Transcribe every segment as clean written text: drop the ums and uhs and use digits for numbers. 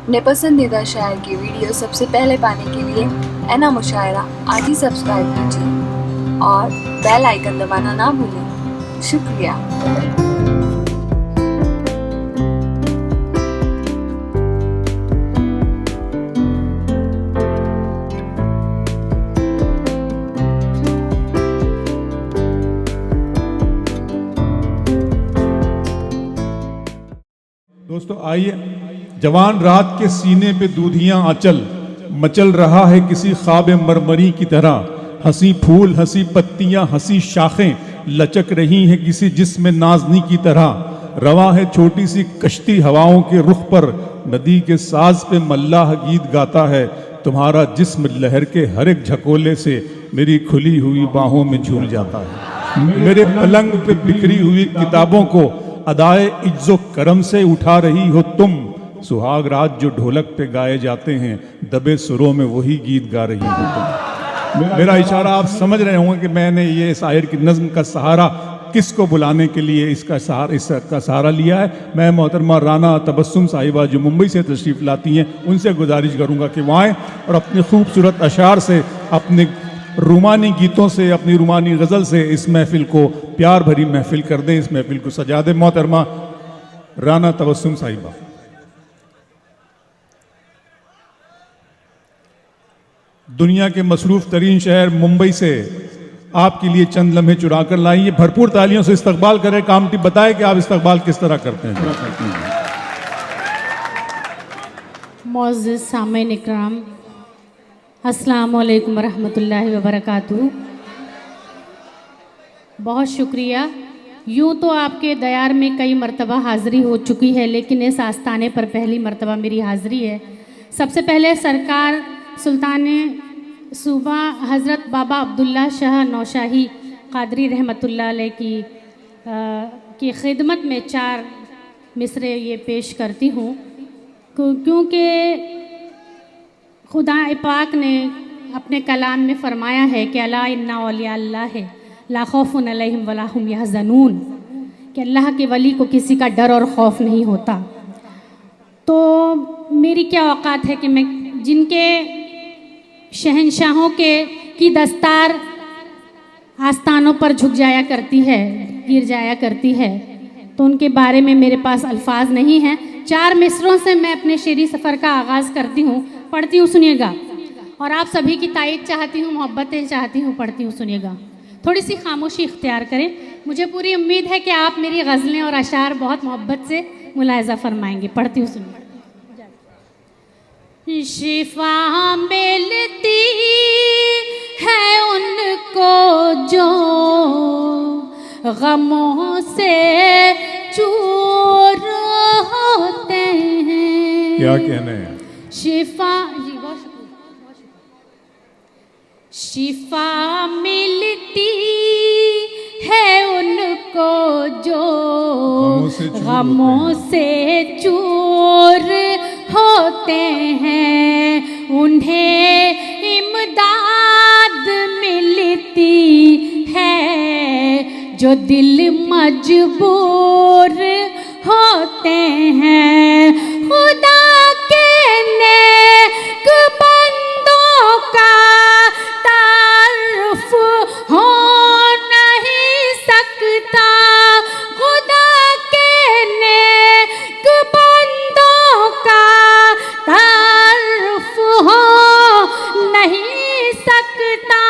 अपने पसंदीदा शायर की वीडियो सबसे पहले पाने के लिए एना मुशायरा आज ही सब्सक्राइब कीजिए और बेल आइकन दबाना ना भूलें। शुक्रिया। दोस्तों आइए, जवान रात के सीने पे दूधियां आंचल मचल रहा है किसी ख्वाब मरमरी की तरह। हंसी फूल हंसी पत्तियां हंसी शाखें लचक रही हैं किसी जिस्म नाजनी की तरह। रवा है छोटी सी कश्ती हवाओं के रुख पर, नदी के साज पे मल्लाह गीत गाता है। तुम्हारा जिस्म लहर के हर एक झकोले से मेरी खुली हुई बाहों में झूल जाता है। मेरे पलंग पे बिखरी हुई किताबों को अदाए इज्जो करम से उठा रही हो तुम। सुहाग रात जो ढोलक पे गाए जाते हैं, दबे सुरों में वही गीत गा रही हो तुम। मेरा इशारा आप समझ रहे होंगे कि मैंने ये शायर की नज्म का सहारा किसको बुलाने के लिए इसका सहारा लिया है। मैं मोहतरमा राना तबस्सुम साहिबा जो मुंबई से तशरीफ़ लाती हैं, उनसे गुजारिश करूँगा कि वो आएँ और अपने खूबसूरत अशार से, अपने रूमानी गीतों से, अपनी रूमानी गज़ल से इस महफिल को प्यार भरी महफिल कर दें, इस महफिल को सजा दें। मोहतरमा राना तबस्सुम साहिबा। दुनिया के मसरूफ़ तरीन शहर मुंबई से आपके लिए चंद लम्हे चुरा कर लाई है। भरपूर तालियों से इस्तकबाल करें। कामटी बताए कि आप इस्तकबाल किस तरह करते हैं। मौजूद सामईन इकराम, अस्सलाम वालेकुम रहमतुल्लाहि व बरकातुहू। बहुत शुक्रिया। यूँ तो आपके दयार में कई मरतबा हाज़िरी हो चुकी है, लेकिन इस आस्थाने पर पहली मरतबा मेरी हाज़िरी है। सबसे पहले सरकार सुल्तान सूबा हज़रत बाबा अब्दुल्ला शाह नौशाही क़ादरी रहमतुल्लाह अलैह की खिदमत में 4 मिसरे ये पेश करती हूँ, क्योंकि खुदा पाक ने अपने कलाम में फ़रमाया है कि अला इन्ना औलिया अल्लाह है ला खौफुन अलैहिम वला हुम यहज़नून, कि अल्लाह के वली को किसी का डर और खौफ नहीं होता। तो मेरी क्या औकात है कि मैं जिनके शहंशाहों की दस्तार आस्थानों पर झुक जाया करती है, गिर जाया करती है, तो उनके बारे में मेरे पास अल्फाज नहीं हैं। 4 मिसरों से मैं अपने शेरी सफ़र का आगाज़ करती हूँ, पढ़ती हूँ, सुनिएगा। और आप सभी की तायीद चाहती हूँ, मोहब्बतें चाहती हूँ, पढ़ती हूँ, सुनिएगा। थोड़ी सी खामोशी इख्तियार करें। मुझे पूरी उम्मीद है कि आप मेरी गज़लें और अशार बहुत मोहब्बत से मुलाहिज़ा फरमाएंगे। पढ़ती हूँ, सुनिए। शिफा मिलती है उनको जो गमों से चूर होते हैं। क्या कहना है? शिफा जी, बहुत शुक्रिया। शिफा मिलती है उनको जो गमों से चूर होते हैं, उन्हें इमदाद मिलती है जो दिल मजबूर होते हैं। खुदा के नेक बंदों का तारुफ हो नहीं सकता। खुदा के नेक बंदों का तारुफ हो नहीं सकता।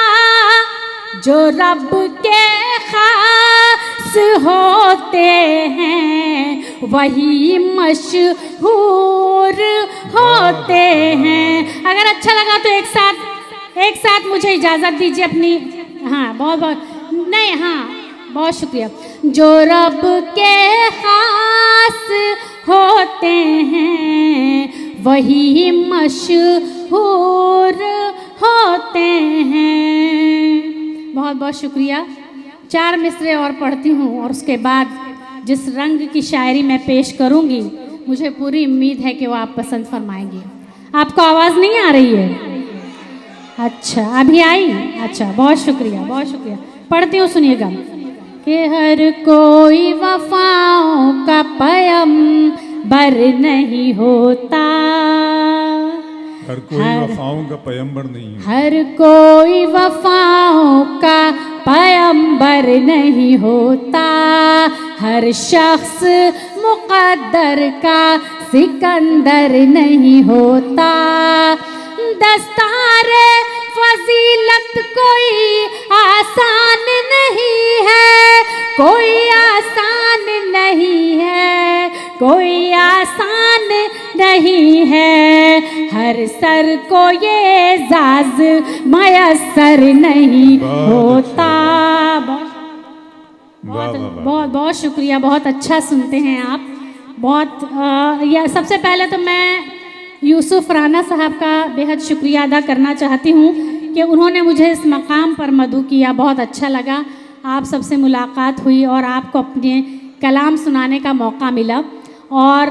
जो रब के खास होते हैं वही मशहूर होते हैं। अगर अच्छा लगा तो एक साथ मुझे इजाज़त दीजिए अपनी। हाँ, बहुत शुक्रिया। जो रब के खास होते हैं वही मशहूर होते हैं। बहुत बहुत शुक्रिया। 4 मिसरे और पढ़ती हूँ और उसके बाद जिस रंग की शायरी मैं पेश करूँगी, मुझे पूरी उम्मीद है कि वो आप पसंद फरमाएंगे। आपको आवाज़ नहीं आ रही है? अच्छा, अभी आई? अच्छा, बहुत शुक्रिया, बहुत शुक्रिया। पढ़ती हूँ, सुनिएगा। कि हर कोई वफाओं का पैगंबर नहीं होता। हर कोई वफाओं का पैगंबर नहीं है। हर कोई वफाओं का पैगंबर नहीं होता, हर शख्स मुक़द्दर का सिकंदर नहीं होता। दस्तारे फजीलत कोई आसान नहीं है, कोई आसान नहीं है, कोई आसान नहीं है। हर सर को ये एजाज मयसर नहीं होता। बहुत बहुत शुक्रिया, बहुत अच्छा सुनते हैं आप। बहुत सबसे पहले तो मैं यूसुफ राना साहब का बेहद शुक्रिया अदा करना चाहती हूँ कि उन्होंने मुझे इस मकाम पर मदऊ किया। बहुत अच्छा लगा, आप सबसे मुलाकात हुई और आपको अपने कलाम सुनाने का मौका मिला। और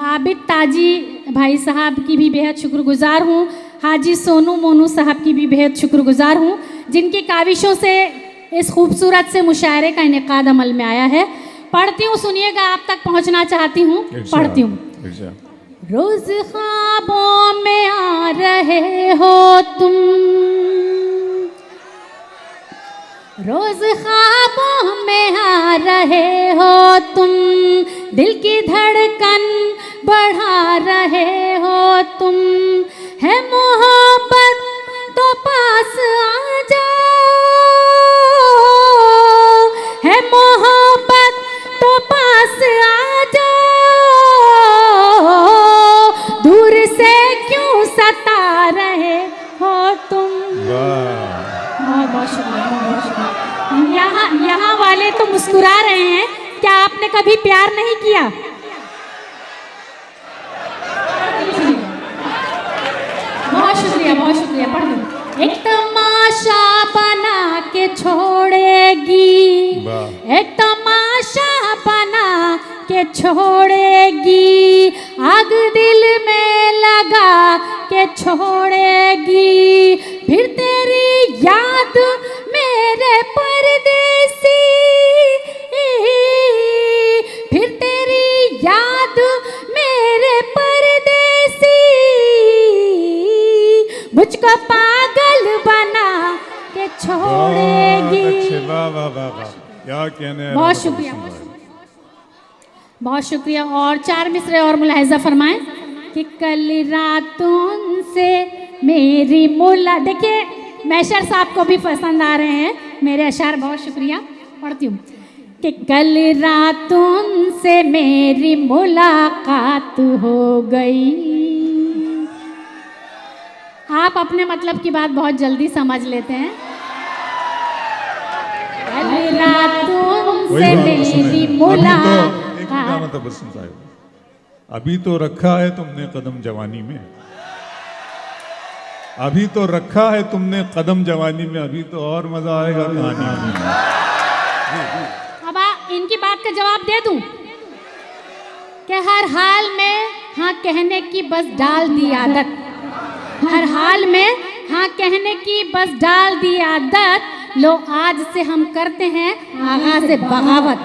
आबिद ताजी भाई साहब की भी बेहद शुक्रगुजार हूँ, हाजी सोनू मोनू साहब की भी बेहद शुक्रगुजार हूँ, जिनकी काविशों से इस खूबसूरत से मुशायरे का इनेकाद अमल में आया है। पढ़ती हूँ, सुनिएगा, आप तक पहुँचना चाहती हूँ। पढ़ती हूँ। रोज ख्वाबों में आ रहे हो तुम, रोज ख्वाबों में आ रहे हो तुम, दिल की धड़कन बढ़ा रहे हो तुम। है मोहब्बत तो पास आ जाओ, है मोहब्बत तो पास आ जाओ, दूर से क्यों सता रहे हो तुम। बहुत बहुत शुक्रिया। यहाँ वाले तो मुस्कुरा रहे हैं, क्या आपने कभी प्यार नहीं किया? बहुत शुक्रिया, बहुत शुक्रिया। पढ़ दो। एक तमाशा बना के छोड़ेगी, एक तमाशा बना के छोड़ेगी, आग दिल में लगा के छोड़ेगी। फिर तेरी याद मेरे परदेसी, फिर तेरी याद मेरे परदेसी, मुझको पागल बना के छोड़ेगी। क्या कहने। बहुत शुक्रिया, बहुत शुक्रिया। और 4 मिसरे और मुलाहिजा फरमाएं कि कल रातों से मेरी मुला। देखिए मैशर साहब को भी पसंद आ रहे हैं मेरे अशार। बहुत शुक्रिया। पढ़ती हूँ कि कल रातों से मेरी मुलाकात हो गई। आप अपने मतलब की बात बहुत जल्दी समझ लेते हैं। कल रातों से मेरी मुलाकात। अभी तो रखा है तुमने कदम जवानी में, अभी तो रखा है तुमने कदम जवानी में, अभी तो और मजा आएगा कहानी में। अब इनकी बात का जवाब दे दूं कि हर हाल में हाँ कहने की बस डाल दी आदत, हर हाल में हाँ कहने की बस डाल दी आदत। लो आज से हम करते हैं आगाज़ से बगावत।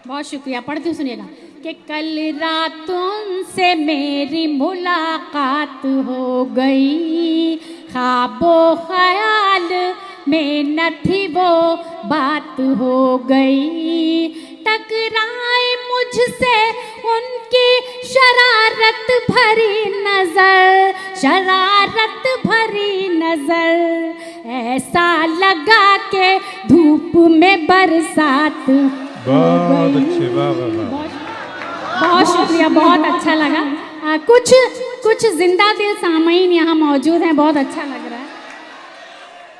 बहुत शुक्रिया। पढ़ती हूँ, सुनिएगा कि कल रातों से मेरी मुलाकात हो गई, ख्वाबो ख्याल में न थी वो बात हो गई। टकराई मुझसे उनकी शरारत भरी नजर, शरारत भरी नजर, ऐसा लगा के धूप में बरसात। बहुत अच्छे, वाह वाह वाह। बहुत शुक्रिया, बहुत अच्छा लगा। कुछ जिंदा दिल सामीन यहाँ मौजूद हैं, बहुत अच्छा लग रहा है।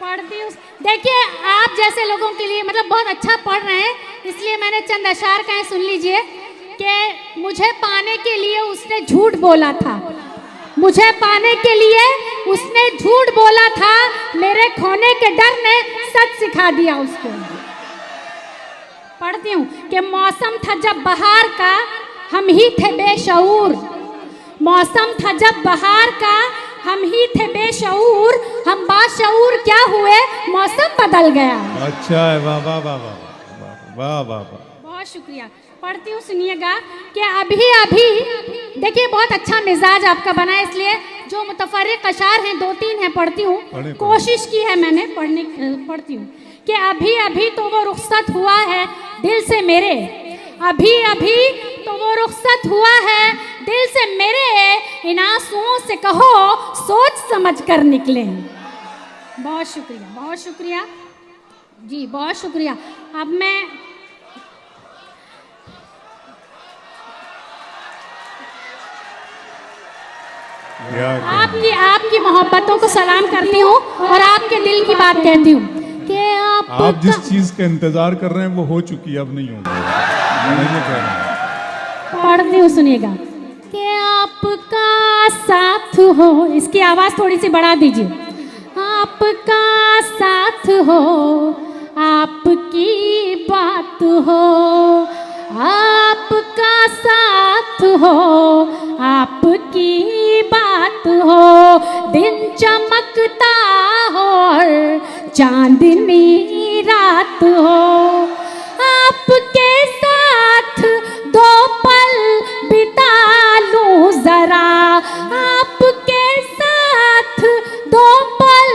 पढ़ती हूँ। देखिए आप जैसे लोगों के लिए मतलब बहुत अच्छा पढ़ रहे हैं, इसलिए मैंने चंद अशार कहें, सुन लीजिए कि मुझे पाने के लिए उसने झूठ बोला था, मुझे पाने के लिए उसने झूठ बोला था, मेरे खोने के डर ने सच सिखा दिया उसको। पढ़ती हूँ कि मौसम था जब बहार का, हम ही थे बेशऊर, मौसम था जब बहार का, हम ही थे बेशऊर, हम बाशऊर क्या हुए, मौसम बदल गया। अच्छा है, वाह वाह वाह वाह वाह वाह वाह। बहुत शुक्रिया। पढ़ती हूँ, सुनिएगा कि अभी अभी देखिए बहुत अच्छा मिजाज आपका बना है, इसलिए जो मुतफर्रिक अशार हैं 2-3 हैं पढ़ती हूँ। कोशिश की है मैंने पढ़ती हूँ कि अभी अभी तो वो रुखसत हुआ है दिल से मेरे, अभी अभी तो वो रुखसत हुआ है दिल से मेरे, इन आंसुओं से कहो सोच समझ कर निकले। बहुत शुक्रिया जी, बहुत शुक्रिया। अब मैं आपकी मोहब्बतों को सलाम करती हूँ और आपके दिल की बात कहती हूँ कि आप जिस चीज का इंतजार कर रहे हैं वो हो चुकी है, अब नहीं होगी। मैं ये कह रहा हूं। पढ़ती हूँ, सुनिएगा कि आपका साथ हो, इसकी आवाज थोड़ी सी बढ़ा दीजिए। आपका साथ हो, आपकी बात हो, आपका साथ हो, आपकी बात हो, दिन चमकता हो और चांदनी रात हो, आपके साथ 2 पल बिता लूं जरा, आपके साथ 2 पल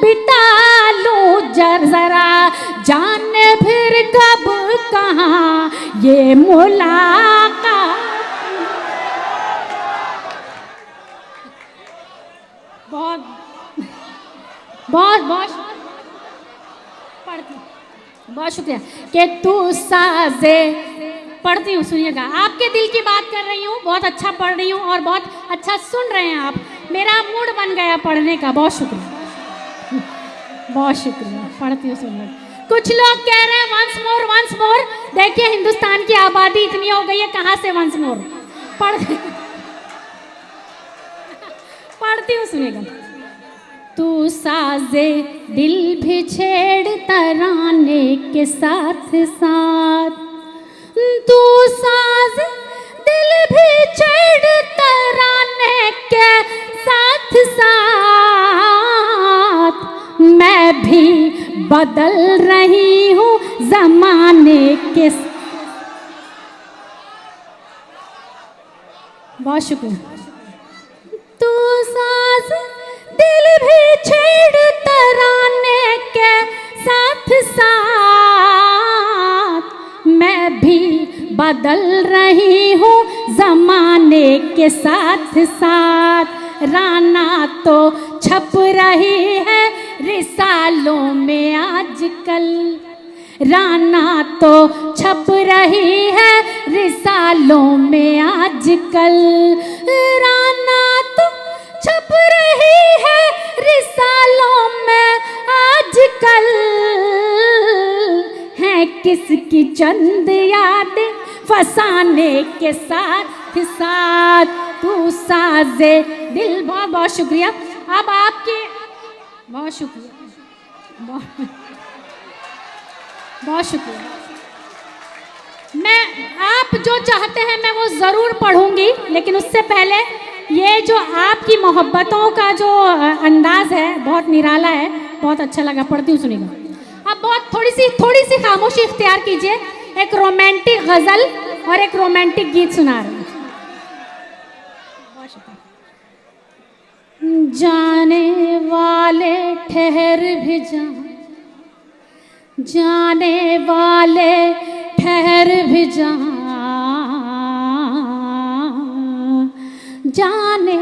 बिता लूं जरा, जाने फिर कब कहाँ ये मुलाकात। बहुत बहुत बहुत पढ़ती, बहुत शुक्रिया कि तू साजे। पढ़ती हूँ, सुनिएगा। आपके दिल की बात कर रही हूँ, बहुत अच्छा पढ़ रही हूँ और बहुत अच्छा सुन रहे हैं आप, मेरा मूड बन गया पढ़ने का। बहुत शुक्रिया, बहुत शुक्रिया। पढ़ती हूँ, सुनिएगा। कुछ लोग कह रहे हैं वंस मोर। देखिए हिंदुस्तान की आबादी इतनी हो गई है, कहाँ से वंस मोर। पढ़ती हूँ, सुनिएगा। तू साजे दिल भी छेड़ तराने के साथ साथ, तू साज दिल भी छेड़ तराने के साथ साथ, मैं भी बदल रही हूँ जमाने के। बहुत शुक्रिया। तू साज दिल भी छेड़ तराने के साथ साथ, मैं भी बदल रही हूँ जमाने के साथ साथ, राना तो छप रही है रिसालों में आजकल, राना तो छप रही है रिसालों में आजकल, राना तो छप रही है रिसालों में आजकल, है किसकी चंद यादें फसाने के साथ साथ, तू साजे दिल। बहुत बहुत शुक्रिया। अब आपके बहुत शुक्रिया, बहुत शुक्रिया। मैं आप जो चाहते हैं मैं वो ज़रूर पढ़ूंगी, लेकिन उससे पहले ये जो आपकी मोहब्बतों का जो अंदाज़ है बहुत निराला है, बहुत अच्छा लगा। पढ़ती हूँ, सुनिएगा। अब बहुत थोड़ी सी खामोशी इख्तियार कीजिए। एक रोमांटिक गज़ल और एक रोमांटिक गीत सुना रही हूँ। जाने वाले ठहर भी जा, जाने वाले ठहर भी जा, जाने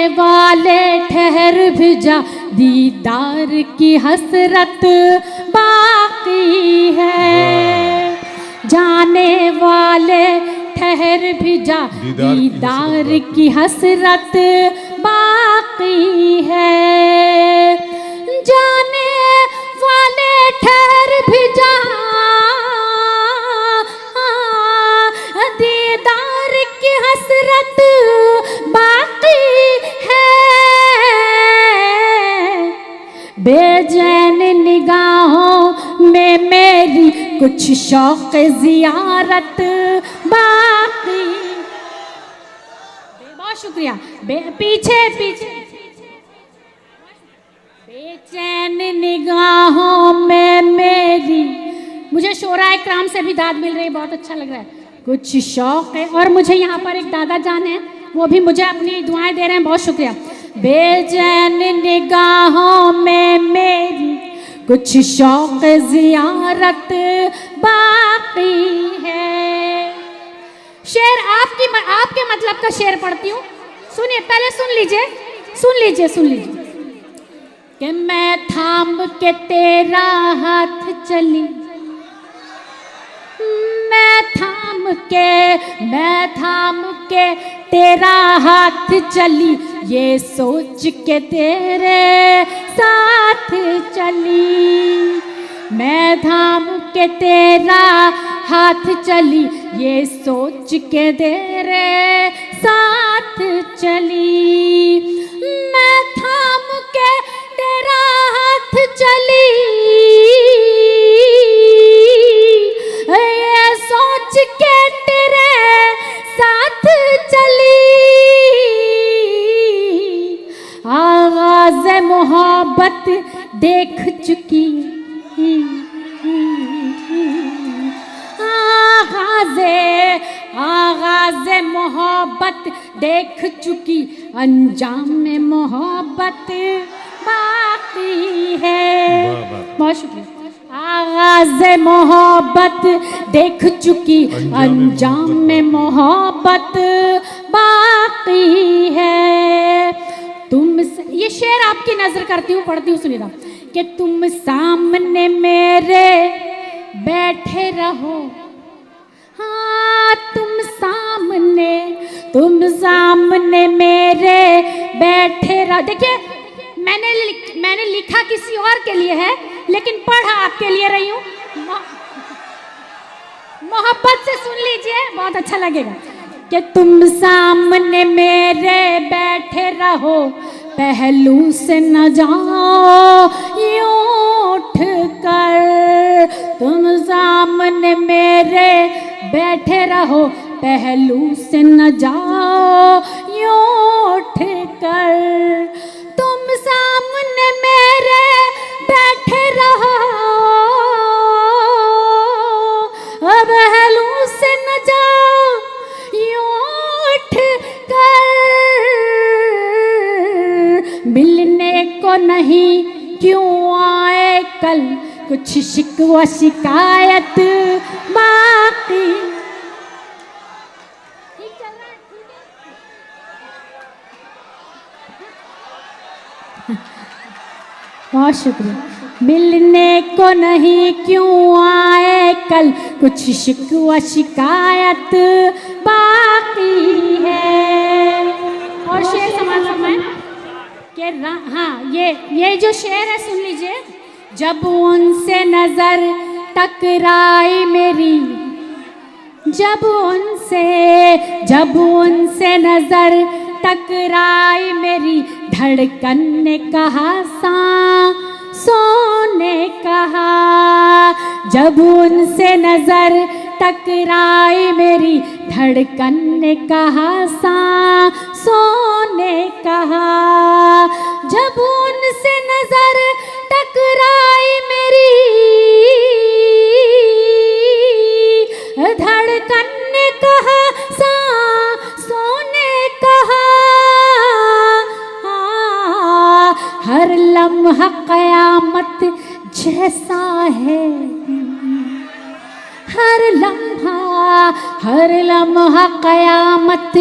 वाले ठहर भी जा, दीदार की हसरत बाकी है, जाने वाले ठहर भी जा, दीदार की हसरत बाकी है, जाने वाले ठहर भी जा, दीदार की हसरत बाकी है, बेचैन निगाहों में मेरी कुछ शौक जियारत बाकी। बहुत शुक्रिया। पीछे बेचैन निगाहों में मेरी, मुझे शोरा इकराम से भी दाद मिल रही है, बहुत अच्छा लग रहा है। कुछ शौक है। और मुझे यहाँ पर एक दादा जान है, वो भी मुझे अपनी दुआएं दे रहे हैं, बहुत शुक्रिया। बेचैन निगाहों में मेरी कुछ शौक ज़ियारत बाकी है। शेर आपके मतलब का शेर पढ़ती हूँ, सुनिए, पहले सुन लीजिए कि मैं थाम के तेरा हाथ चली, मैं थाम के तेरा हाथ चली, ये सोच के तेरे साथ चली। मैं थाम के तेरा हाथ चली, ये सोच के तेरे साथ चली। मैं थाम के तेरा हाथ चली, ये सोच के तेरे साथ चली। आगाज़ मोहब्बत देख चुकी, आगाज़ मोहब्बत देख चुकी, अंजाम में मोहब्बत बाकी है। बहुत शुक्रिया। आगाज़ मोहब्बत देख चुकी, अंजाम में मोहब्बत बाकी है। ये शेर आपकी नजर करती हूँ, पढ़ती हूँ, सुनिएगा कि तुम सामने मेरे बैठे रहो, हाँ तुम सामने मेरे बैठे रहो। देखिए, मैंने लिखा किसी और के लिए है, लेकिन पढ़ा आपके लिए रही हूँ। मोहब्बत से सुन लीजिए, बहुत अच्छा लगेगा कि तुम सामने मेरे बैठे रहो, पहलू से न जाओ यूं उठ कर। तुम सामने मेरे बैठे रहो, पहलू से न जाओ यूं उठ कर। तुम सामने मेरे बैठे रहो, पहलू से न जाओ यूं उठ कर। मिलने को नहीं क्यों आए कल, कुछ शिकवा शिकायत बाकी। बहुत शुक्रिया। मिलने को नहीं क्यों आए कल, कुछ शिकवा शिकायत बाकी है। और शेर समाज में कि हाँ, ये जो शेर है सुन लीजिए। जब उनसे नजर टकराई मेरी, जब उनसे नजर टकराई मेरी, धड़कन ने कहा सांसों ने कहा। जब उनसे नजर टकराई मेरी, धड़कन ने कहा सांसों ने कहा। जब उनसे नजर टकराई मेरी, धड़कन ने कहा सांसों ने कहा। हर लम्हा कयामत जैसा है, हर लम्हा कयामत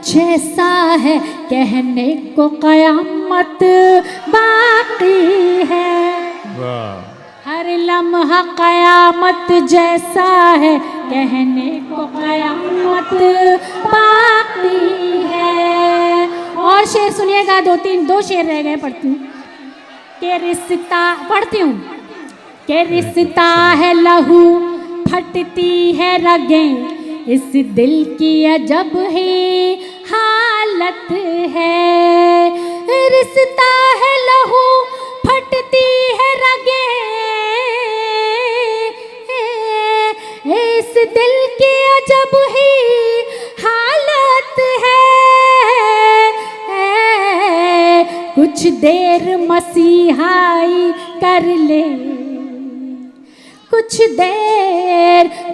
जैसा है, कहने को कयामत बाकी है। हर लम्हा कयामत जैसा है, कहने को कयामत बाकी है। और शेर सुनिएगा, दो शेर रह गए, पढ़ती हूँ कि रिश्ता, पढ़ती हूँ कि रिश्ता है लहू फटती है रगें, इस दिल की अजब ही हालत है। रिश्ता है लहू फटती है रगें, इस दिल की अजब ही हालत है। कुछ देर मसीहाई कर ले, कुछ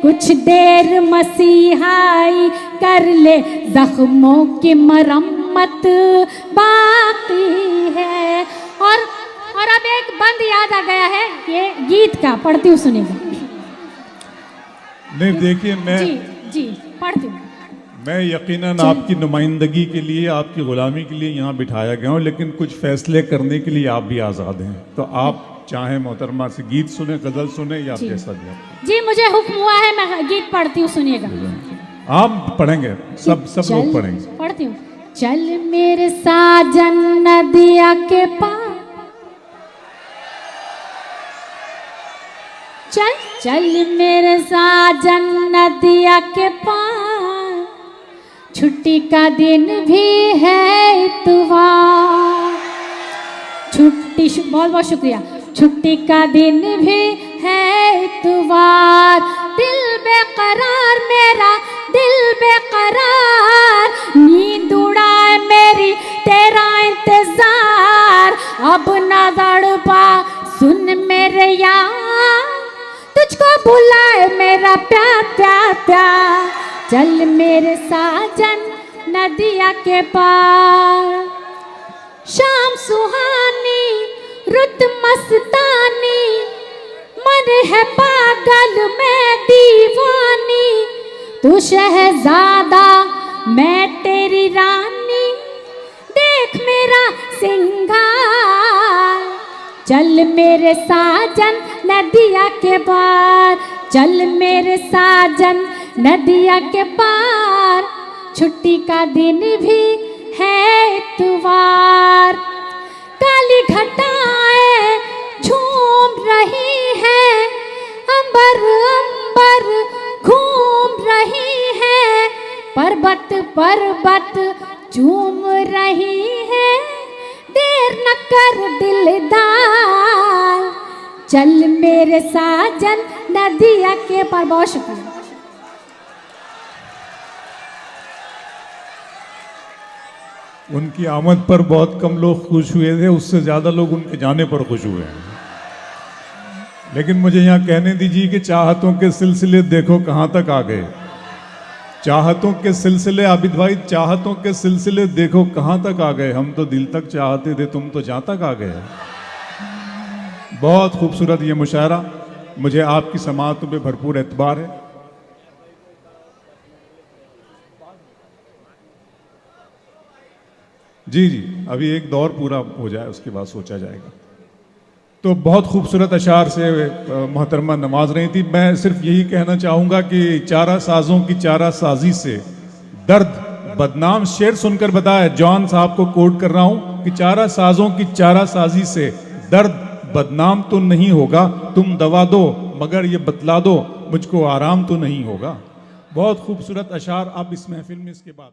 कुछ देर मसीहाई कर ले, जख्मों की मरम्मत बाकी है। और अब एक बंद याद आ गया है, ये गीत का पढ़ती हूँ, सुनेगा। नहीं देखिए, जी पढ़ती हूँ। मैं यकीनन आपकी नुमाइंदगी के लिए, आपकी गुलामी के लिए यहाँ बिठाया गया हूँ, लेकिन कुछ फैसले करने के लिए आप भी आज़ाद हैं। तो आप चाहें मोहतरमा से गीत सुने, गज़ल सुने, या जैसा भी आप। जी मुझे हुक्म हुआ है, मैं गीत पढ़ती हूँ, सुनिएगा। आप पढ़ेंगे, सब लोग पढ़ेंगे। पढ़ती हूँ। चल मेरे साजन नदिया के पार, चल मेरे साजन नदिया के पार, छुट्टी का दिन भी है इतवार। बहुत बहुत शुक्रिया। छुट्टी का दिन भी है इतवार, दिल बेकरार मेरा दिल बेकरार, नींद उड़ाए मेरी तेरा इंतजार। अब न तड़पा सुन मेरे यार, तुझको बुलाए मेरा प्यार प्यार प्यार। चल मेरे साजन नदिया के पार, शाम सुहानी रुत मस्तानी, मन है पागल मैं दीवानी। तू शहजादा मैं तेरी रानी, देख मेरा सिंगार। चल मेरे साजन नदिया के पार, चल मेरे साजन नदिया के पार, छुट्टी का दिन भी है इतवार। काली घटाएं झूम रही है, अंबर अंबर घूम रही है, पर्वत पर्वत झूम रही है, देर न कर दिलदार। चल मेरे साजन नदिया के पार। बहुत शुक्रिया। उनकी आमद पर बहुत कम लोग खुश हुए थे, उससे ज़्यादा लोग उनके जाने पर खुश हुए हैं। लेकिन मुझे यहाँ कहने दीजिए कि चाहतों के सिलसिले देखो कहाँ तक आ गए। चाहतों के सिलसिले, आबिद भाई, चाहतों के सिलसिले देखो कहाँ तक आ गए। हम तो दिल तक चाहते थे, तुम तो जहाँ तक आ गए। बहुत खूबसूरत ये मुशायरा, मुझे आपकी समाअतों पे भरपूर एतबार है। जी जी, अभी एक दौर पूरा हो जाए उसके बाद सोचा जाएगा। तो बहुत खूबसूरत अशार से मोहतरमा नवाज रही थी। मैं सिर्फ यही कहना चाहूँगा कि चारा साजों की चारा साजी से दर्द बदनाम, शेर सुनकर बताया, जॉन साहब को कोट कर रहा हूँ कि चारा साजों की चारा साजी से दर्द बदनाम तो नहीं होगा, तुम दवा दो मगर ये बतला दो मुझको आराम तो नहीं होगा। बहुत खूबसूरत अशार आप इस महफिल में इसके बाद